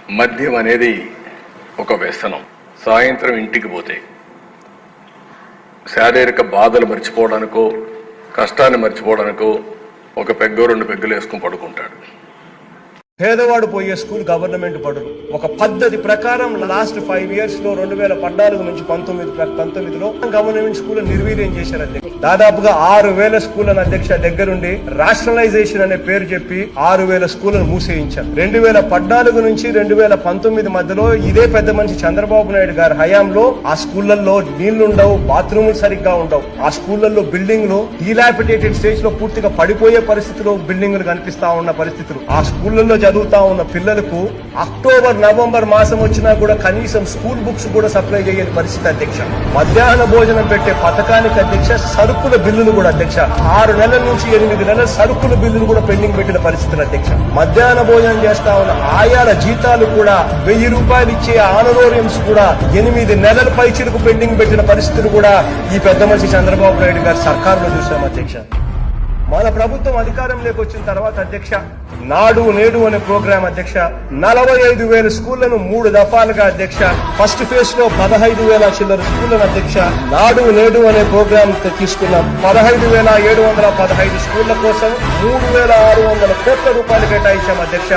మద్యం అనేది ఒక వ్యసనం. సాయంత్రం ఇంటికి పోతే శారీరక బాధలు మర్చిపోవడానికో కష్టాన్ని మర్చిపోవడానికో ఒక పెగ్గో 2 పెగ్గులు వేసుకుని పడుకుంటాడు. పేదవాడు పోయే స్కూల్ గవర్నమెంట్ పడును. ఒక పద్ధతి ప్రకారం లాస్ట్ 5 years లో 2014 నుంచి 19లో గవర్నమెంట్ స్కూల్ నిర్వీర్యం చేశారు అధ్యక్ష. దాదాపుగా 6,000 స్కూళ్లను అధ్యక్ష దగ్గరుండి రాషనలైజేషన్ అనే పేరు చెప్పి 6,000 స్కూళ్లను మూసేయించారు. 2014 నుంచి 2019 మధ్యలో ఇదే పెద్ద మనిషి చంద్రబాబు నాయుడు గారి హయాంలో ఆ స్కూళ్లలో నీళ్లుండవు, బాత్రూములు సరిగ్గా ఉండవు. ఆ స్కూళ్లలో బిల్డింగ్లు డీలాపిటేటెడ్ స్టేజ్ లో పూర్తిగా పడిపోయే పరిస్థితిలో బిల్డింగ్లు కనిపిస్తా ఉన్న పరిస్థితులు. ఆ స్కూళ్లలో చదువుతా ఉన్న పిల్లలకు అక్టోబర్ నవంబర్ మాసం వచ్చినా కూడా కనీసం స్కూల్ బుక్స్ కూడా సప్లై చేయని పరిస్థితి అధ్యక్ష. మధ్యాహ్న భోజనం పెట్టే పథకానికి అధ్యక్ష సరుకుల బిల్లులు కూడా అధ్యక్ష 6 నెలల నుంచి 8 నెలల సరుకుల బిల్లులు కూడా పెండింగ్ పెట్టిన పరిస్థితులు అధ్యక్ష. మధ్యాహ్న భోజనం చేస్తా ఉన్న ఆయాల జీతాలు కూడా 1000 రూపాయలు ఇచ్చే ఆనరోరియంస్ కూడా 8 నెలల పైచిలకు పెండింగ్ పెట్టిన పరిస్థితులు కూడా ఈ పెద్ద మనిషి చంద్రబాబు నాయుడు గారి సర్కారులో చూసాం అధ్యక్ష. మన ప్రభుత్వం అధికారంలోకి వచ్చిన తర్వాత అధ్యక్ష నాడు నేడు అనే ప్రోగ్రాం అధ్యక్ష 45,000 స్కూళ్లను 3 దఫాలుగా అధ్యక్ష ఫస్ట్ ఫేజ్ లో 15,000 చిల్లర స్కూళ్లను అధ్యక్ష నాడు నేడు అనే ప్రోగ్రాం తీసుకున్నాం. 15,715 స్కూళ్ల కోసం 3,600 కోట్ల రూపాయలు కేటాయించాం అధ్యక్ష.